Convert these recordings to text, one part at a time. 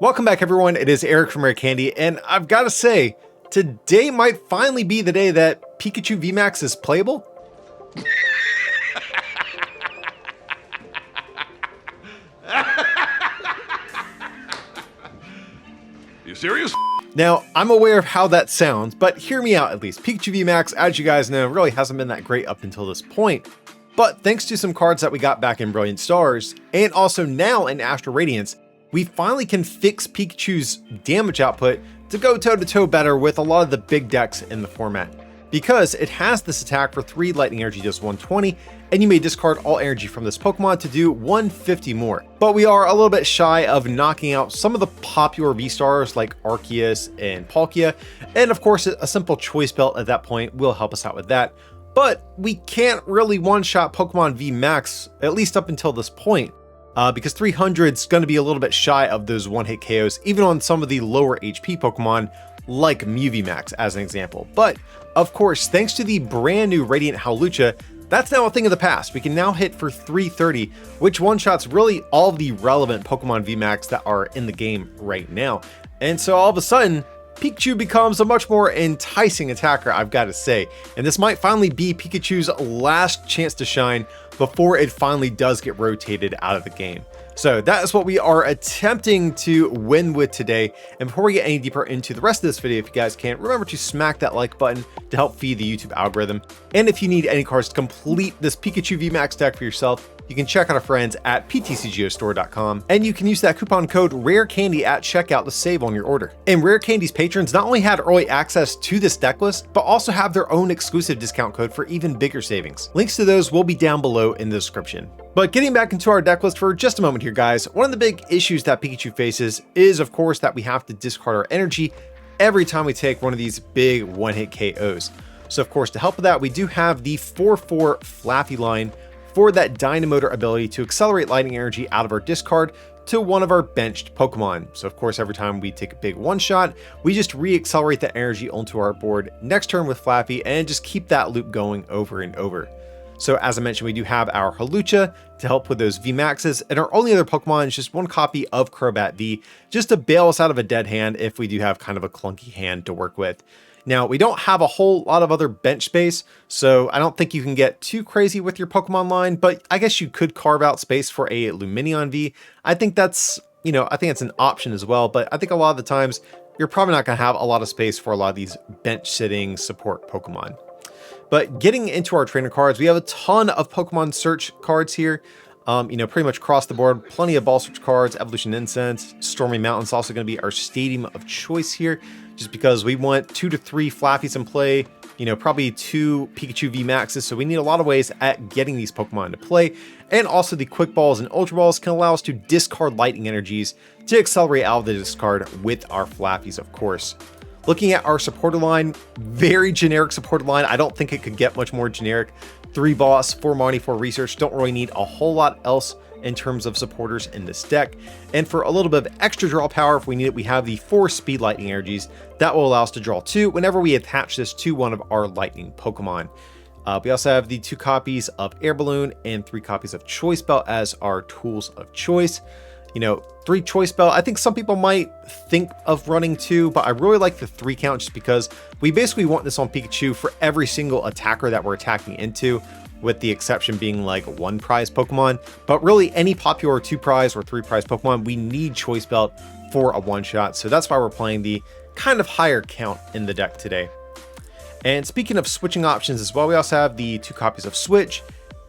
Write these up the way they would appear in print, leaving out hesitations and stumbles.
Welcome back, everyone. It is Eric from Rare Candy, and I've got to say, today might finally be the day that Pikachu VMAX is playable. You serious? Now, I'm aware of how that sounds, but hear me out at least. Pikachu VMAX, as you guys know, really hasn't been that great up until this point. But thanks to some cards that we got back in Brilliant Stars, and also now in Astral Radiance, we finally can fix Pikachu's damage output to go toe-to-toe better with a lot of the big decks in the format. Because it has this attack for 3 lightning energy does 120, and you may discard all energy from this Pokemon to do 150 more. But we are a little bit shy of knocking out some of the popular V-Stars like Arceus and Palkia, and of course a simple choice belt at that point will help us out with that. But we can't really one-shot Pokemon VMAX, at least up until this point. Because 300 is going to be a little bit shy of those one-hit KOs, even on some of the lower HP Pokemon, like Mew VMAX as an example. But, of course, thanks to the brand new Radiant Hawlucha, that's now a thing of the past. We can now hit for 330, which one-shots really all of the relevant Pokemon VMAX that are in the game right now. And so all of a sudden, Pikachu becomes a much more enticing attacker, I've got to say. And this might finally be Pikachu's last chance to shine before it finally does get rotated out of the game. So that is what we are attempting to win with today. And before we get any deeper into the rest of this video, if you guys can, remember to smack that like button to help feed the YouTube algorithm. And if you need any cards to complete this Pikachu VMAX deck for yourself, you can check out our friends at PTCGO and you can use that coupon code RARECANDY at checkout to save on your order. And Rare Candy's patrons not only had early access to this deck list, but also have their own exclusive discount code for even bigger savings. Links to those will be down below in the description. But getting back into our deck list for just a moment here, guys, one of the big issues that Pikachu faces is, of course, that we have to discard our energy every time we take one of these big one-hit KOs. So, of course, to help with that, we do have the 4/4 Flaffy line for that Dynamotor ability to accelerate lightning energy out of our discard to one of our benched Pokemon. So of course, every time we take a big one shot, we just re-accelerate that energy onto our board next turn with Flaffy and just keep that loop going over and over. So as I mentioned, we do have our Hawlucha to help with those VMAXs, and our only other Pokemon is just one copy of Crobat V, just to bail us out of a dead hand if we do have kind of a clunky hand to work with. Now, we don't have a whole lot of other bench space, so I don't think you can get too crazy with your Pokemon line, but I guess you could carve out space for a Lumineon V. I think that's, I think it's an option as well, but I think a lot of the times you're probably not going to have a lot of space for a lot of these bench sitting support Pokemon. But getting into our trainer cards, we have a ton of Pokemon search cards here. Pretty much across the board, plenty of ball search cards, Evolution Incense, Stormy Mountain's also going to be our stadium of choice here, just because we want 2 to 3 Flaffies in play, probably 2 Pikachu VMAXs, so we need a lot of ways at getting these Pokemon to play. And also the Quick Balls and Ultra Balls can allow us to discard lightning energies to accelerate out of the discard with our Flaffies, of course. Looking at our supporter line, very generic supporter line. I don't think it could get much more generic. 3 boss, 4 Marnie, 4 research. Don't really need a whole lot else in terms of supporters in this deck. And for a little bit of extra draw power, if we need it, we have the 4 speed lightning energies that will allow us to draw 2 whenever we attach this to one of our lightning Pokemon. We also have the 2 copies of Air Balloon and 3 copies of Choice Belt as our tools of choice. 3 Choice Belt, I think some people might think of running 2, but I really like the 3 count just because we basically want this on Pikachu for every single attacker that we're attacking into, with the exception being like 1 prize Pokemon. But really any popular 2 prize or 3 prize Pokemon, we need Choice Belt for a one-shot. So that's why we're playing the kind of higher count in the deck today. And speaking of switching options as well, we also have the 2 copies of Switch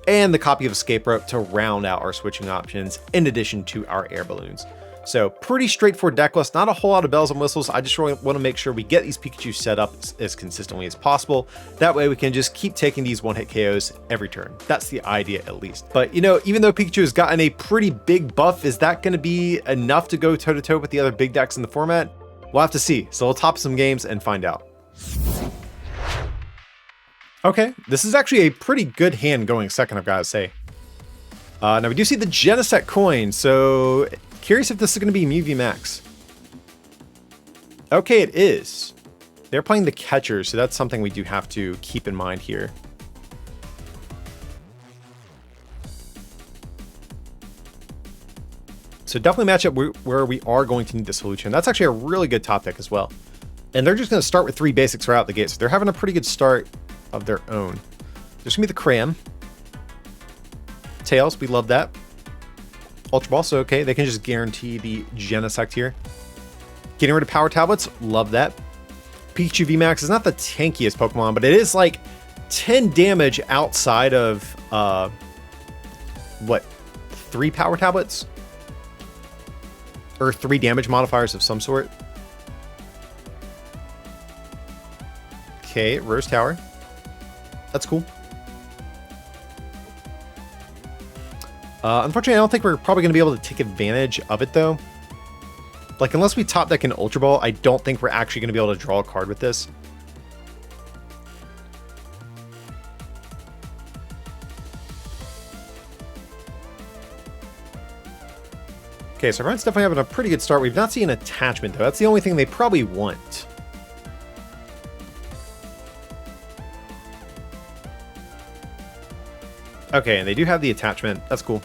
and the copy of Escape Rope to round out our switching options in addition to our air balloons. So pretty straightforward deck list, not a whole lot of bells and whistles. I just really want to make sure we get these Pikachu set up as consistently as possible. That way we can just keep taking these one-hit KOs every turn. That's the idea at least. But even though Pikachu has gotten a pretty big buff, is that going to be enough to go toe-to-toe with the other big decks in the format? We'll have to see. So we'll top some games and find out. Okay, this is actually a pretty good hand going second, I've got to say. Now we do see the Genesect coin, so curious if this is going to be Mew VMAX. Okay, it is. They're playing the catcher, so that's something we do have to keep in mind here. So So definitely match up where we are going to need the solution. That's actually a really good top pick as well. And they're just going to start with 3 basics right out the gate. So they're having a pretty good start of their own. There's going to be the Cram. Tails, we love that. Ultra Ball, so okay. They can just guarantee the Genesect here. Getting rid of Power Tablets, love that. Pikachu VMAX is not the tankiest Pokemon, but it is like 10 damage outside of, what, 3 Power Tablets? Or 3 damage modifiers of some sort. Okay, Rose Tower. That's cool. Unfortunately, I don't think we're probably going to be able to take advantage of it, though. Like, unless we top deck an Ultra Ball, I don't think we're actually going to be able to draw a card with this. Okay, so everyone's definitely having a pretty good start. We've not seen an attachment, though. That's the only thing they probably want. Okay, and they do have the attachment. That's cool.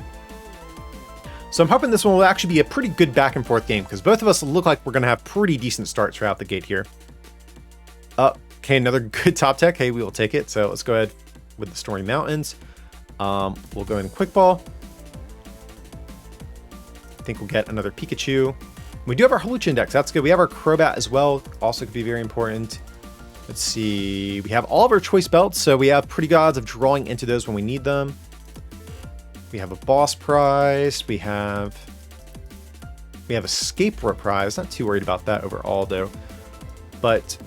So I'm hoping this one will actually be a pretty good back and forth game, because both of us look like we're going to have pretty decent starts right out the gate here. Okay, another good top tech. Hey, we will take it. So let's go ahead with the Stormy Mountains. We'll go in Quick Ball. I think we'll get another Pikachu. We do have our Hulucha Index. That's good. We have our Crobat as well. Also could be very important. Let's see. We have all of our choice belts, so we have pretty good odds of drawing into those when we need them. We have a boss prize. We have Escape Rope prize. Not too worried about that overall, though. But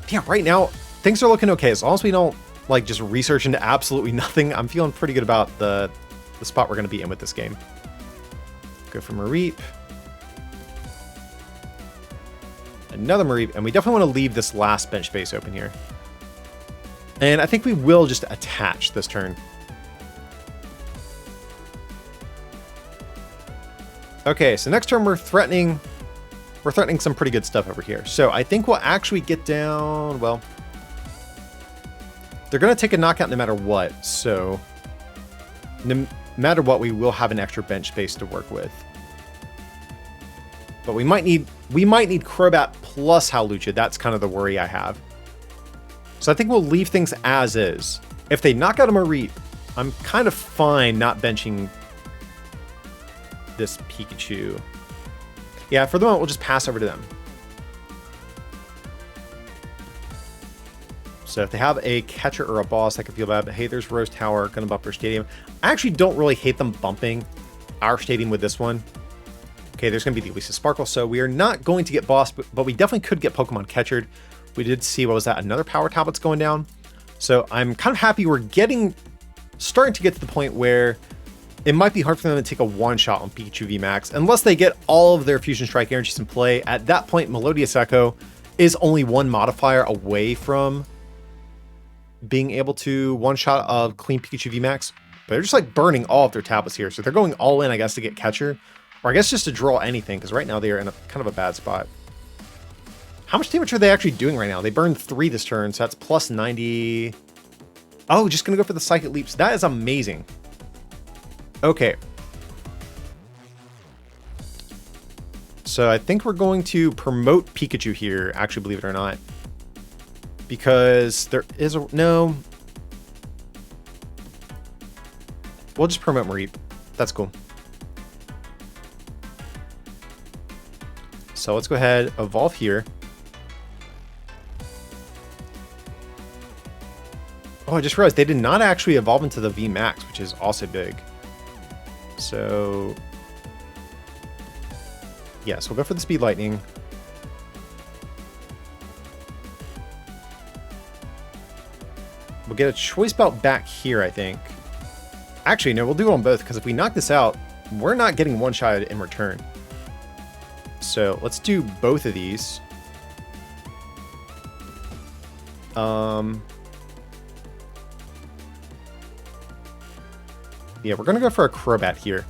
yeah, right now things are looking okay. As long as we don't like just research into absolutely nothing, I'm feeling pretty good about the spot we're going to be in with this game. Go for Mareep. Another Mareep, and we definitely want to leave this last bench space open here. And I think we will just attach this turn. Okay, so next turn we're threatening some pretty good stuff over here. So I think we'll actually get down, well, they're going to take a knockout no matter what. So no matter what, we will have an extra bench space to work with. But we might need Crobat plus Hulucha. That's kind of the worry I have. So I think we'll leave things as is. If they knock out a Mareep, I'm kind of fine not benching this Pikachu. Yeah, for the moment, we'll just pass over to them. So if they have a catcher or a boss, I can feel bad. But hey, there's Rose Tower, gonna bump our stadium. I actually don't really hate them bumping our stadium with this one. Okay, there's going to be the Elisa Sparkle, so we are not going to get boss, but we definitely could get Pokemon catchered. We did see, what was that, another Power Tablet's going down. So I'm kind of happy we're starting to get to the point where it might be hard for them to take a one-shot on Pikachu VMAX, unless they get all of their Fusion Strike energies in play. At that point, Melodious Echo is only one modifier away from being able to one-shot a clean Pikachu VMAX. But they're just like burning all of their tablets here, so they're going all in, I guess, to get catcher. Or I guess just to draw anything, because right now they are in a kind of a bad spot. How much damage are they actually doing right now? They burned 3 this turn, so that's plus 90. Oh, just going to go for the Psychic Leaps. That is amazing. Okay. So I think we're going to promote Pikachu here, actually, believe it or not. Because there is a... No. We'll just promote Mareep. That's cool. So let's go ahead, evolve here. Oh, I just realized they did not actually evolve into the VMAX, which is also big. So, yes, we'll go for the Speed Lightning. We'll get a Choice Belt back here, I think. Actually, no, we'll do it on both, because if we knock this out, we're not getting one-shot in return. So let's do both of these. Yeah, we're going to go for a Crobat here.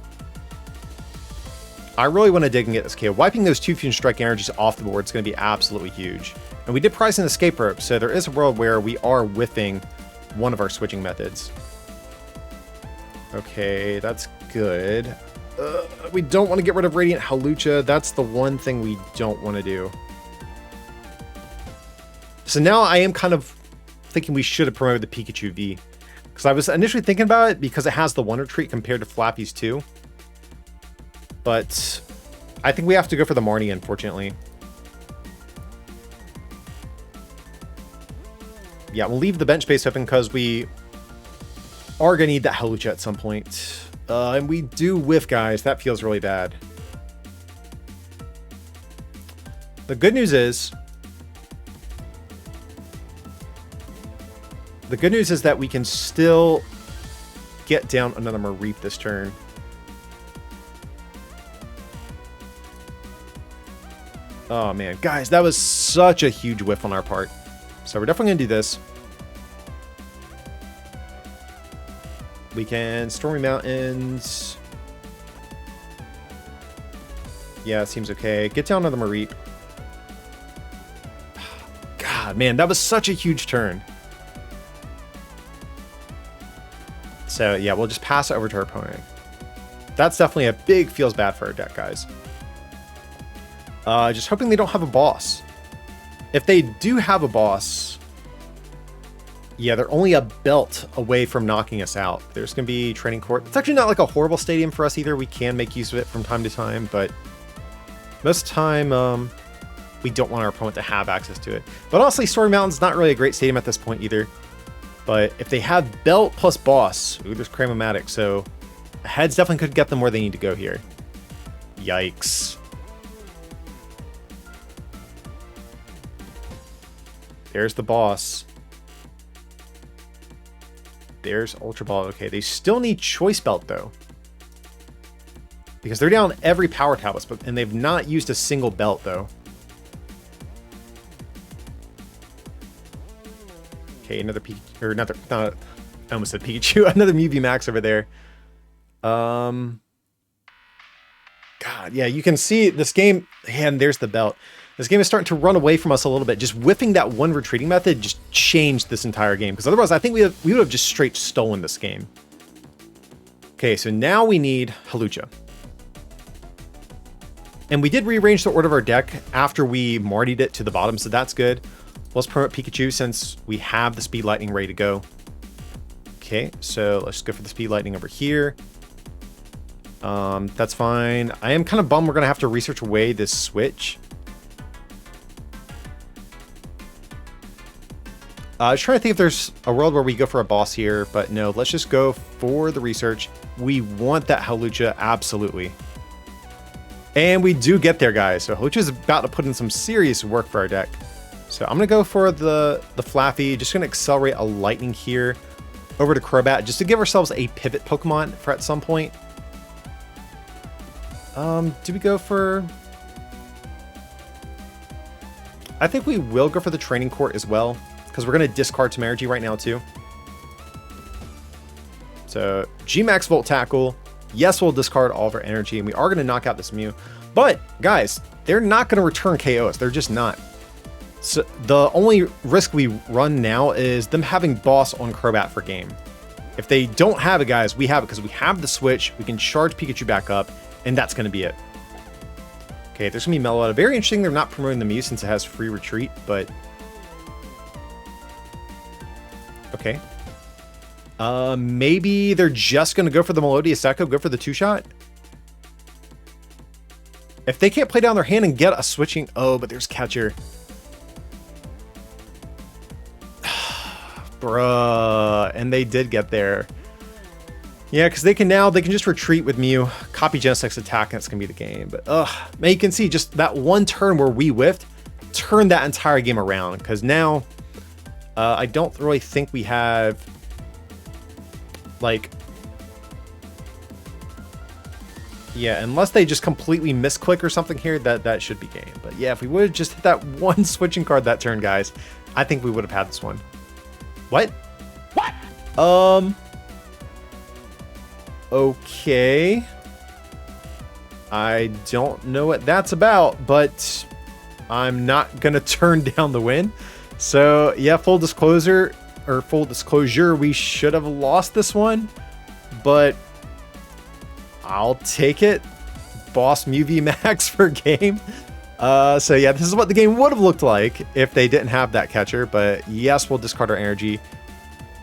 I really want to dig and get this KO. Wiping those 2 Fusion Strike energies off the board is going to be absolutely huge. And we did prize an Escape Rope, so there is a world where we are whiffing one of our switching methods. Okay, that's good. We don't want to get rid of Radiant Hawlucha. That's the one thing we don't want to do. So now I am kind of thinking we should have promoted the Pikachu V. Because I was initially thinking about it because it has the Wonder Treat compared to Flappy's 2. But I think we have to go for the Marnie, unfortunately. Yeah, we'll leave the bench space open because we are going to need that Hawlucha at some point. And we do whiff, guys. That feels really bad. The good news is... that we can still get down another Mareep this turn. Oh, man. Guys, that was such a huge whiff on our part. So we're definitely going to do this. We can Stormy Mountains. Yeah, it seems okay. Get down another Mareep. God, man, that was such a huge turn. So, yeah, we'll just pass it over to our opponent. That's definitely a big feels bad for our deck, guys. Just hoping they don't have a boss. If they do have a boss, yeah, they're only a belt away from knocking us out. There's going to be training court. It's actually not like a horrible stadium for us either. We can make use of it from time to time, but most of the time, we don't want our opponent to have access to it. But honestly, Story Mountain's not really a great stadium at this point either. But if they have belt plus boss, ooh, there's Cramomatic, so heads definitely could get them where they need to go here. Yikes. There's the boss. There's Ultra Ball. Okay, they still need Choice Belt, though. Because they're down every Power Tablets, and they've not used a single belt, though. Okay, another Pikachu, or another, I almost said Pikachu, another Mew VMAX over there. God, yeah, you can see this game, and there's the belt. This game is starting to run away from us a little bit. Just whiffing that one retreating method just changed this entire game. Because otherwise, I think we would have just straight stolen this game. Okay, so now we need Hawlucha. And we did rearrange the order of our deck after we Martied it to the bottom, so that's good. Let's promote Pikachu since we have the Speed Lightning ready to go. Okay, so let's just go for the Speed Lightning over here. That's fine. I am kind of bummed we're going to have to research away this switch. I was trying to think if there's a world where we go for a boss here, but no, let's just go for the research. We want that Hawlucha, absolutely. And we do get there, guys. So Hawlucha is about to put in some serious work for our deck. So I'm going to go for the Flaffy. Just going to accelerate a Lightning here over to Crobat just to give ourselves a pivot Pokemon for at some point. Do we go for... I think we will go for the Training Court as well, because we're going to discard Temerity right now too. So G-Max Volt Tackle. Yes, we'll discard all of our energy, and we are going to knock out this Mew. But, guys, they're not going to return KOs. They're just not. So the only risk we run now is them having boss on Crobat for game. If they don't have it, guys, we have it because we have the switch. We can charge Pikachu back up, and that's going to be it. Okay, there's going to be Meloetta. Very interesting they're not promoting the Mew since it has free retreat, but... Okay. Maybe they're just going to go for the Melodious Echo, go for the two-shot? If they can't play down their hand and get a switching... Oh, but there's Catcher. Bruh. And they did get there. Yeah, because they can just retreat with Mew, copy Genesec's attack, and it's going to be the game. But, man, you can see just that one turn where we whiffed turned that entire game around. Because now, I don't really think we have... Like, yeah, unless they just completely misclick or something here, that should be game. But yeah, if we would have just hit that one switching card that turn, guys, I think we would have had this one. What? What? Okay. I don't know what that's about, but I'm not gonna turn down the win. So yeah, full disclosure, we should have lost this one, but I'll take it. Boss Mew VMAX for game. So yeah, this is what the game would have looked like if they didn't have that catcher. But yes, we'll discard our energy.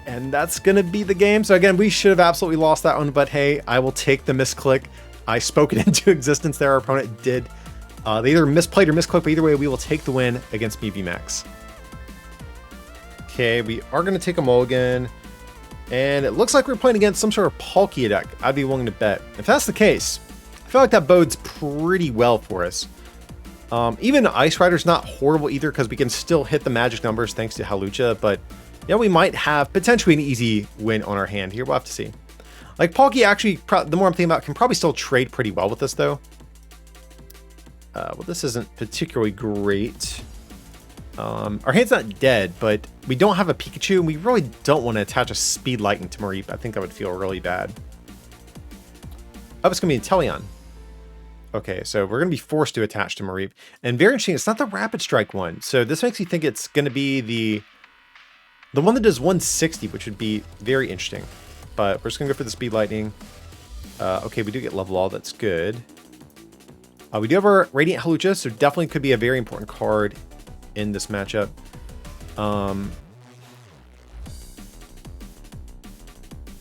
And that's going to be the game. So again, we should have absolutely lost that one. But hey, I will take the misclick. I spoke it into existence there. Our opponent did. They either misplayed or misclicked. But either way, we will take the win against Mew VMAX. Okay, we are going to take a mulligan. And it looks like we're playing against some sort of Palkia deck. I'd be willing to bet. If that's the case, I feel like that bodes pretty well for us. Even Ice Rider's not horrible either because we can still hit the magic numbers thanks to Hawlucha, but yeah, we might have potentially an easy win on our hand here. We'll have to see. Like Palkia actually, the more I'm thinking about, can probably still trade pretty well with us though. Well, this isn't particularly great. Our hand's not dead, but we don't have a Pikachu and we really don't want to attach a Speed Lightning to Mareep. I think that would feel really bad. Oh, it's going to be Inteleon. Okay, so we're going to be forced to attach to Mareep. And very interesting, it's not the Rapid Strike one. So this makes me think it's going to be the one that does 160, which would be very interesting. But we're just going to go for the Speed Lightning. Okay, we do get level all. That's good. We do have our Radiant Hawlucha, so definitely could be a very important card in this matchup.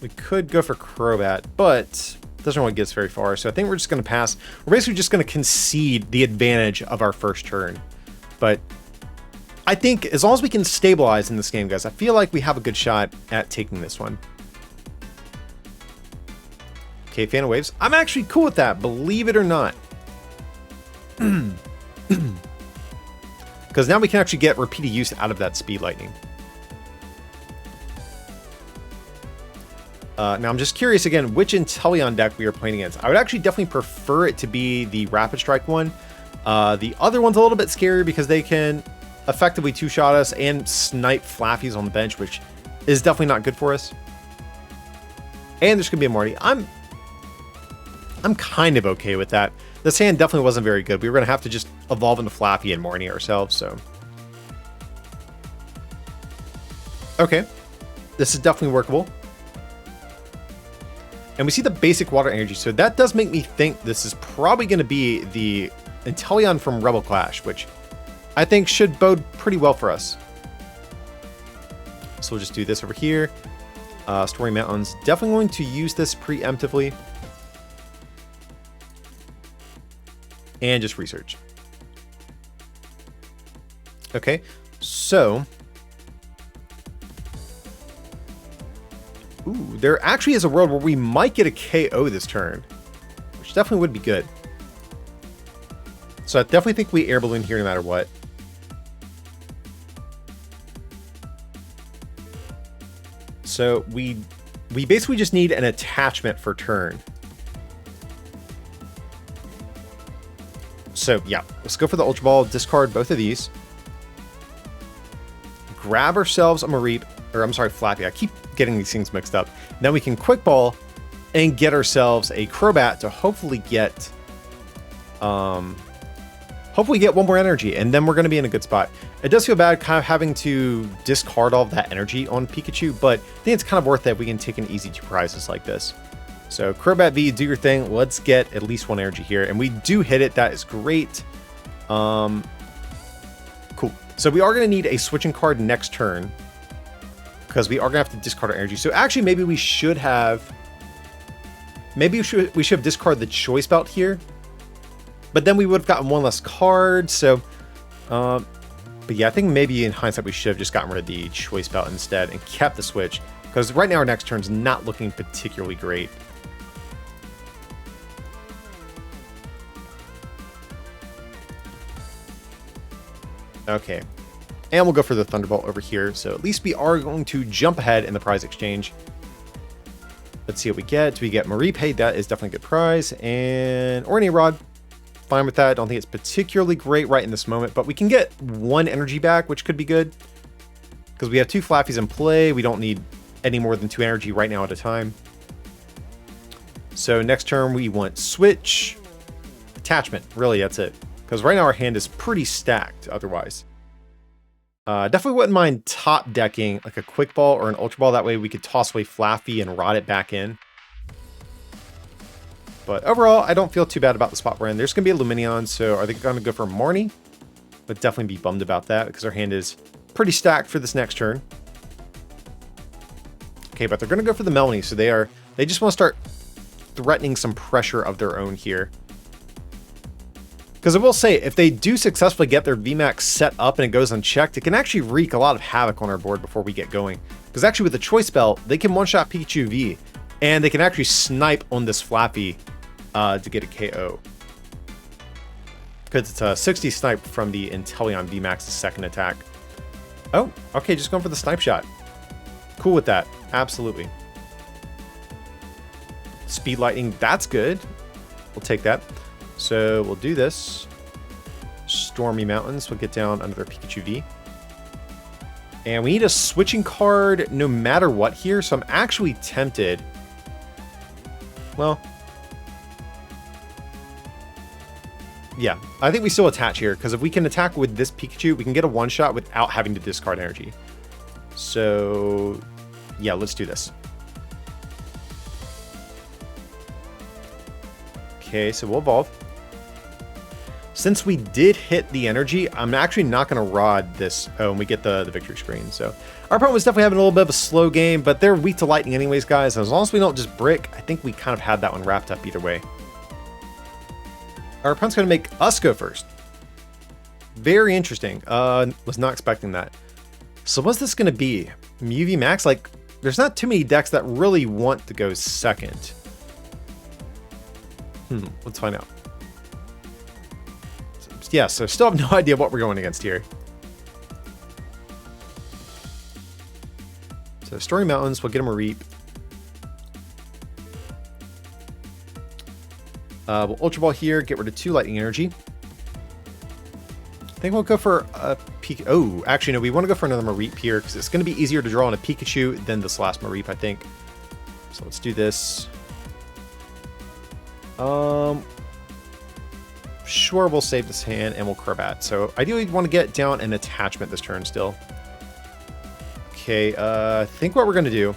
We could go for Crobat, but doesn't really get us very far, so I think we're just going to pass. We're basically just going to concede the advantage of our first turn. But I think as long as we can stabilize in this game, guys, I feel like we have a good shot at taking this one. Okay, Fan of Waves. I'm actually cool with that, believe it or not. Because now we can actually get repeated use out of that Speed Lightning. Now I'm just curious again which Inteleon deck we are playing against. I would actually definitely prefer it to be the Rapid Strike one. The other one's a little bit scarier because they can effectively two-shot us and snipe Flaffies on the bench, which is definitely not good for us. And there's gonna be a Marty. I'm kind of okay with that. This hand definitely wasn't very good. We were gonna have to just evolve into Flappy and Marnie ourselves, so. Okay. This is definitely workable. And we see the basic water energy, so that does make me think this is probably going to be the Inteleon from Rebel Clash, which I think should bode pretty well for us. So we'll just do this over here. Story Mountains, definitely going to use this preemptively. And just research. Okay, so... Ooh, there actually is a world where we might get a KO this turn, which definitely would be good. So I definitely think we air balloon here no matter what. So we basically just need an attachment for turn. So yeah, let's go for the Ultra Ball, discard both of these. Grab ourselves a Mareep, or I'm sorry, Flappy. I keep getting these things mixed up. Then we can Quick Ball and get ourselves a Crobat to hopefully get one more energy, and then we're going to be in a good spot. It does feel bad kind of having to discard all of that energy on Pikachu, but I think it's kind of worth it if we can take an easy 2 prizes like this. So Crobat V, do your thing. Let's get at least 1 energy here, and we do hit it. That is great. Cool. So we are going to need a switching card next turn, because we are going to have to discard our energy. So actually, maybe we should have... Maybe we should have discarded the Choice Belt here. But then we would have gotten 1 less card, so... but yeah, I think maybe in hindsight we should have just gotten rid of the Choice Belt instead and kept the switch. Because right now our next turn's not looking particularly great. Okay. And we'll go for the Thunderbolt over here. So at least we are going to jump ahead in the prize exchange. Let's see what we get. Do we get Mareep? Hey, that is definitely a good prize. And Ornate Rod. Fine with that. I don't think it's particularly great right in this moment, but we can get 1 energy back, which could be good. Because we have 2 Flaffies in play. We don't need any more than 2 energy right now at a time. So next turn we want Switch. Attachment. Really, that's it. Because right now our hand is pretty stacked otherwise. Definitely wouldn't mind top decking like a Quick Ball or an Ultra Ball. That way we could toss away Flaffy and rot it back in. But overall, I don't feel too bad about the spot we're in. There's going to be a Lumineon, so are they going to go for Marnie? Would definitely be bummed about that because our hand is pretty stacked for this next turn. Okay, but they're going to go for the Melanie, so they just want to start threatening some pressure of their own here. Because I will say, if they do successfully get their VMAX set up and it goes unchecked, it can actually wreak a lot of havoc on our board before we get going. Because actually with the Choice Belt, they can one-shot Pikachu V, and they can actually snipe on this Flappy to get a KO. Because it's a 60 snipe from the Inteleon VMAX's second attack. Oh, okay, just going for the snipe shot. Cool with that, absolutely. Speed Lightning, that's good. We'll take that. So we'll do this. Stormy Mountains will get down under their Pikachu V. And we need a switching card no matter what here, so I'm actually tempted. Well, yeah, I think we still attach here, because if we can attack with this Pikachu, we can get a one-shot without having to discard energy. So, yeah, let's do this. Okay, so we'll evolve. Since we did hit the energy, I'm actually not going to rod this. Oh, and we get the victory screen. So our opponent was definitely having a little bit of a slow game, but they're weak to lightning anyways, guys. As long as we don't just brick, I think we kind of had that one wrapped up either way. Our opponent's going to make us go first. Very interesting. Was not expecting that. So what's this going to be? Mew VMAX? Like, there's not too many decks that really want to go second. Let's find out. Yeah, so still have no idea what we're going against here. So Stormy Mountains, we'll get him a Reap. We'll Ultra Ball here, get rid of 2 Lightning Energy. I think we'll go for a Pikachu. Oh, actually, no, we want to go for another Mareep here because it's going to be easier to draw on a Pikachu than this last Mareep, I think. So let's do this. Sure, we'll save this hand and we'll Crobat. So ideally, we'd want to get down an attachment this turn still. Okay, I think what we're going to do,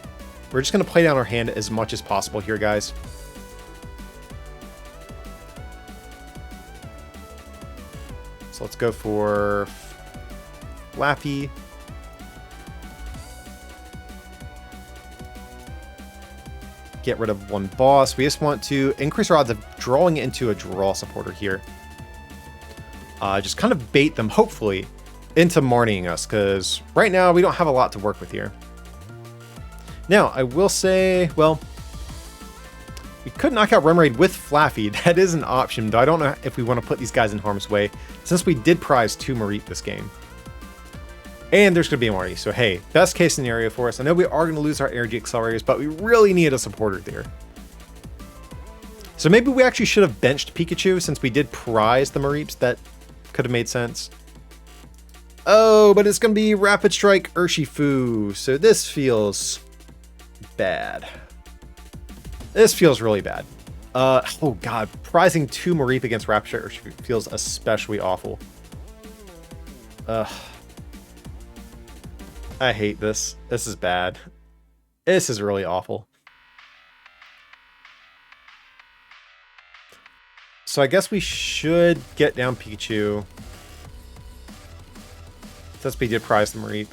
we're just going to play down our hand as much as possible here, guys. So let's go for Flappy. Get rid of 1 boss. We just want to increase our odds of drawing into a draw supporter here. Just kind of bait them, hopefully, into Marnieing us, because right now we don't have a lot to work with here. Now, I will say, well, we could knock out Remoraid with Flappy. That is an option, though I don't know if we want to put these guys in harm's way, since we did prize 2 Mareep this game. And there's going to be a Marnie, so hey, best case scenario for us. I know we are going to lose our energy accelerators, but we really need a supporter there. So maybe we actually should have benched Pikachu, since we did prize the Mareeps. That could have made sense. Oh, but it's going to be Rapid Strike Urshifu, so this feels bad. This feels really bad. Oh god, prizing 2 Mareep against Rapid Strike Urshifu feels especially awful. I hate this. This is bad. This is really awful. So I guess we should get down Pikachu. Since we did prize the Mareep.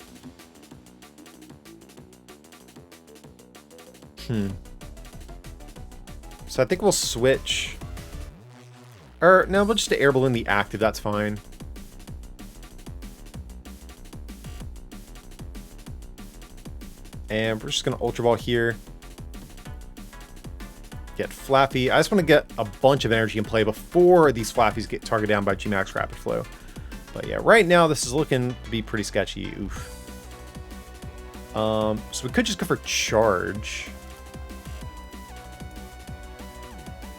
So I think we'll switch. Or no, we'll just Air Balloon the active, that's fine. And we're just going to Ultra Ball here. Get Flappy. I just want to get a bunch of energy in play before these Flappies get targeted down by G-Max Rapid Flow. But yeah, right now this is looking to be pretty sketchy. Oof. So we could just go for Charge.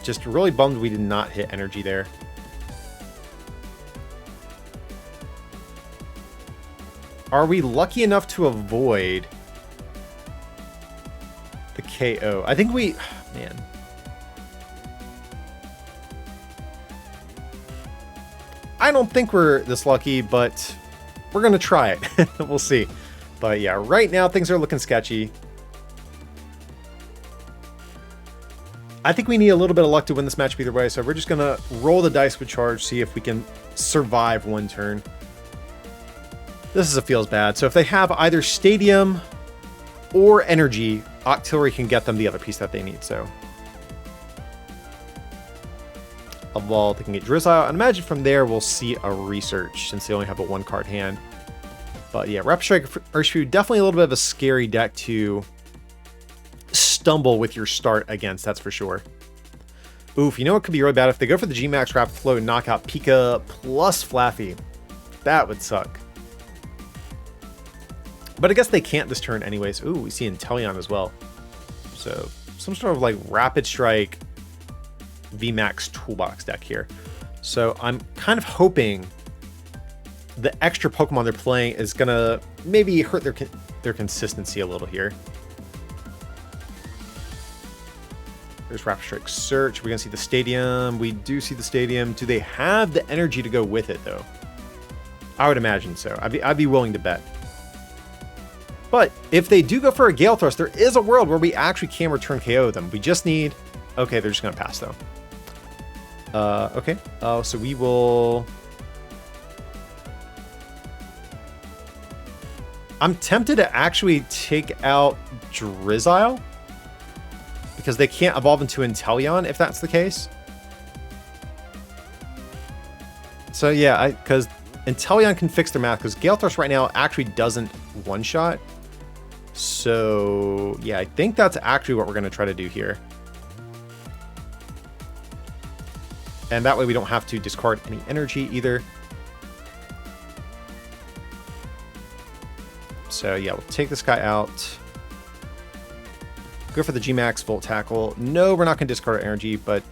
Just really bummed we did not hit energy there. Are we lucky enough to avoid the KO? I think we... Man. I don't think we're this lucky, but we're going to try it. We'll see. But yeah, right now things are looking sketchy. I think we need a little bit of luck to win this match either way, so we're just going to roll the dice with charge, see if we can survive one turn. This feels bad. So if they have either Stadium or Energy, Octillery can get them the other piece that they need, so. Well, they can get Drizzile, and imagine from there we'll see a Research, since they only have a 1-card hand. But yeah, Rapid Strike Urshifu, definitely a little bit of a scary deck to stumble with your start against, that's for sure. Oof, you know what could be really bad? If they go for the G-Max Rapid Flow and knock out Pika plus Flaffy. That would suck. But I guess they can't this turn anyways. Ooh, we see Inteleon as well. So, some sort of like Rapid Strike VMAX toolbox deck here. So, I'm kind of hoping the extra Pokemon they're playing is going to maybe hurt their consistency a little here. There's Rapid Strike Search. We're going to see the Stadium. We do see the Stadium. Do they have the energy to go with it, though? I would imagine so. I'd be willing to bet. But if they do go for a Gale Thrust, there is a world where we actually can return KO them. We just need... Okay, they're just going to pass, though. Okay. So we will... I'm tempted to actually take out Drizzile, because they can't evolve into Inteleon if that's the case. So yeah, because Inteleon can fix their math, because Gale Thrust right now actually doesn't one-shot. So yeah, I think that's actually what we're going to try to do here. And that way we don't have to discard any energy either. So yeah, we'll take this guy out. Go for the G-Max Volt Tackle. No, we're not going to discard our energy, but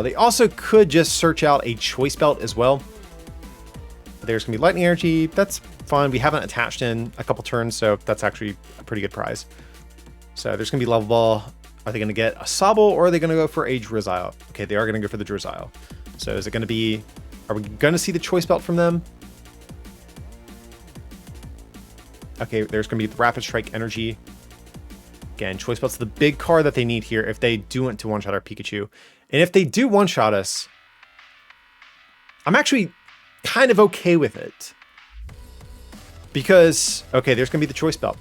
they also could just search out a Choice Belt as well. There's going to be Lightning Energy. That's fine. We haven't attached in a couple turns, so that's actually a pretty good prize. So there's going to be Level Ball. Are they going to get a Sobble, or are they going to go for a Drizzile? Okay, they are going to go for the Drizzile. So is it going to be... Are we going to see the Choice Belt from them? Okay, there's going to be the Rapid Strike Energy. Again, Choice Belt's the big card that they need here if they do want to one-shot our Pikachu. And if they do one-shot us, I'm actually kind of okay with it. Because, okay, there's going to be the Choice Belt.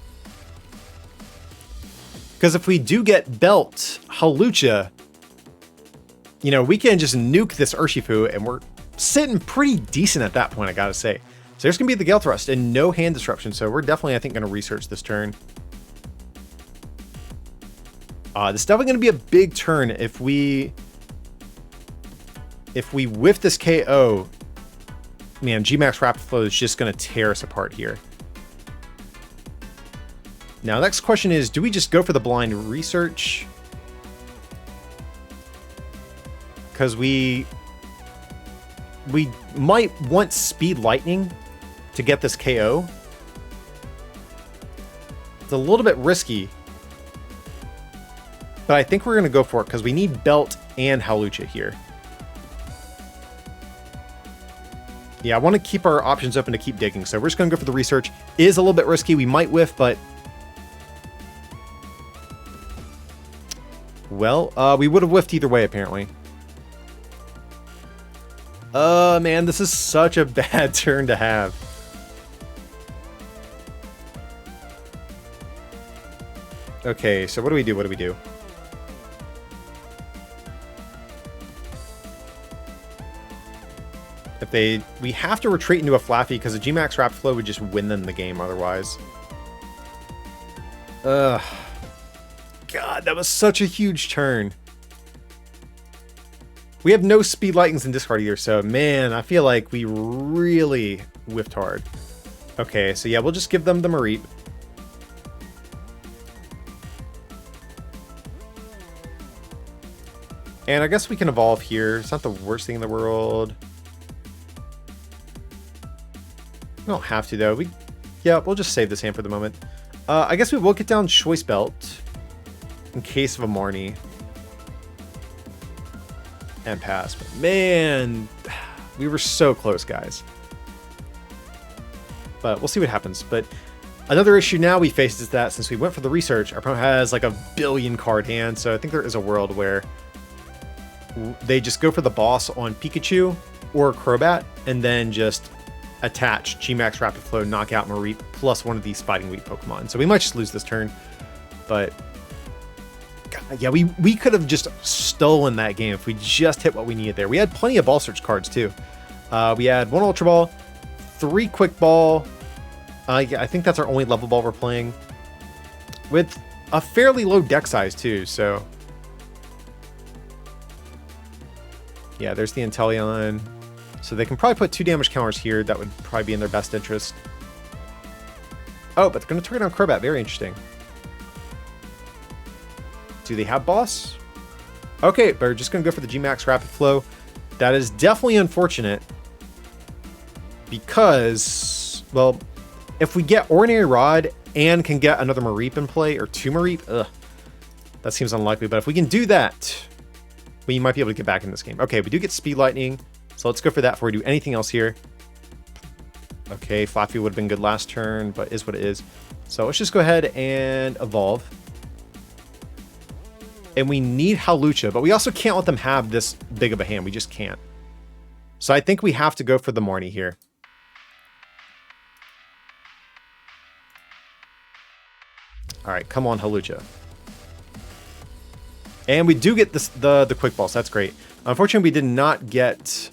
Because if we do get Belt Hawlucha, you know, we can just nuke this Urshifu, and we're sitting pretty decent at that point, I gotta say. So there's going to be the Gale Thrust and no hand disruption, so we're definitely, I think, going to research this turn. This is definitely going to be a big turn if we whiff this KO. Man, G-Max Rapid Flow is just going to tear us apart here. Now, next question is, do we just go for the blind research? Because we might want Speed Lightning to get this KO. It's a little bit risky, but I think we're going to go for it because we need Belt and Hawlucha here. Yeah, I want to keep our options open to keep digging, so we're just going to go for the research. It is a little bit risky. We might whiff, but... Well, we would have whiffed either way, apparently. Man, this is such a bad turn to have. Okay, so what do we do? What do we do? We have to retreat into a Flaffy because a G-Max Rapid Flow would just win them the game otherwise. Ugh. God, that was such a huge turn. We have no Speed Lightnings in discard either, so man, I feel like we really whiffed hard. Okay, so yeah, we'll just give them the Mareep. And I guess we can evolve here. It's not the worst thing in the world. We don't have to, though. Yeah, we'll just save this hand for the moment. I guess we will get down Choice Belt in case of a Marnie. And pass. But man, we were so close, guys. But we'll see what happens. But another issue now we face is that since we went for the research, our opponent has like a 1 billion card hand. So I think there is a world where they just go for the boss on Pikachu or Crobat, and then just attach GMAX Rapid Flow, knock out Mareep, plus one of these Fighting Weak Pokemon. So we might just lose this turn, but God, yeah, we could have just stolen that game if we just hit what we needed there. We had plenty of Ball Search cards too. We had 1 Ultra Ball, 3 Quick Ball. Yeah, I think that's our only level ball we're playing, with a fairly low deck size too. So yeah, there's the Inteleon. So they can probably put 2 damage counters here. That would probably be in their best interest. Oh, but they're going to target on Crobat. Very interesting. Do they have boss? Okay, but we're just going to go for the GMAX Rapid Flow. That is definitely unfortunate because, well, if we get Ordinary Rod and can get another Mareep in play, or 2 Mareep, that seems unlikely. But if we can do that, we might be able to get back in this game. Okay, we do get Speed Lightning. So let's go for that before we do anything else here. Okay, Flaffy would have been good last turn, but is what it is. So let's just go ahead and evolve. And we need Hawlucha, but we also can't let them have this big of a hand. We just can't. So I think we have to go for the Marnie here. All right, come on, Hawlucha. And we do get this, the Quick Balls. That's great. Unfortunately, we did not get...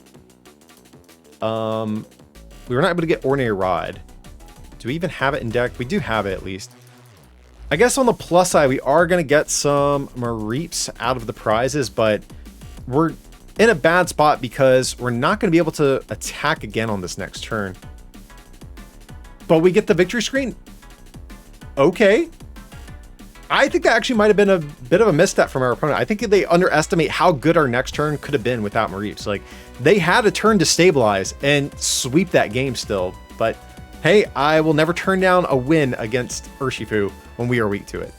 we were not able to get Ordinary Rod. Do we even have it in deck? We do have it, at least. I guess on the plus side, we are going to get some Mareeps out of the prizes, but we're in a bad spot because we're not going to be able to attack again on this next turn. But we get the victory screen. Okay. I think that actually might have been a bit of a misstep from our opponent. I think they underestimate how good our next turn could have been without Mareeps. Like, they had a turn to stabilize and sweep that game still. But hey, I will never turn down a win against Urshifu when we are weak to it.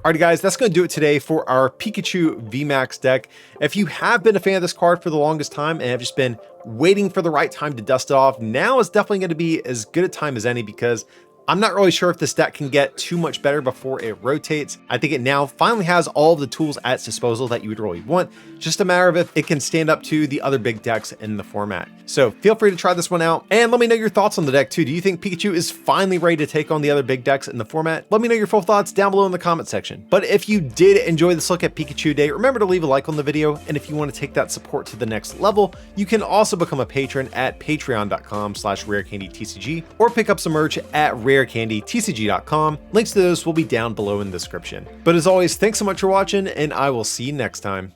Alrighty guys, that's going to do it today for our Pikachu VMAX deck. If you have been a fan of this card for the longest time and have just been waiting for the right time to dust it off, now is definitely going to be as good a time as any, because I'm not really sure if this deck can get too much better before it rotates. I think it now finally has all of the tools at its disposal that you would really want. Just a matter of if it can stand up to the other big decks in the format. So feel free to try this one out and let me know your thoughts on the deck too. Do you think Pikachu is finally ready to take on the other big decks in the format? Let me know your full thoughts down below in the comment section. But if you did enjoy this look at Pikachu Day, remember to leave a like on the video. And if you want to take that support to the next level, you can also become a patron at patreon.com/rarecandytcg or pick up some merch at rarecandytcg.com. Links to those will be down below in the description. But as always, thanks so much for watching, and I will see you next time.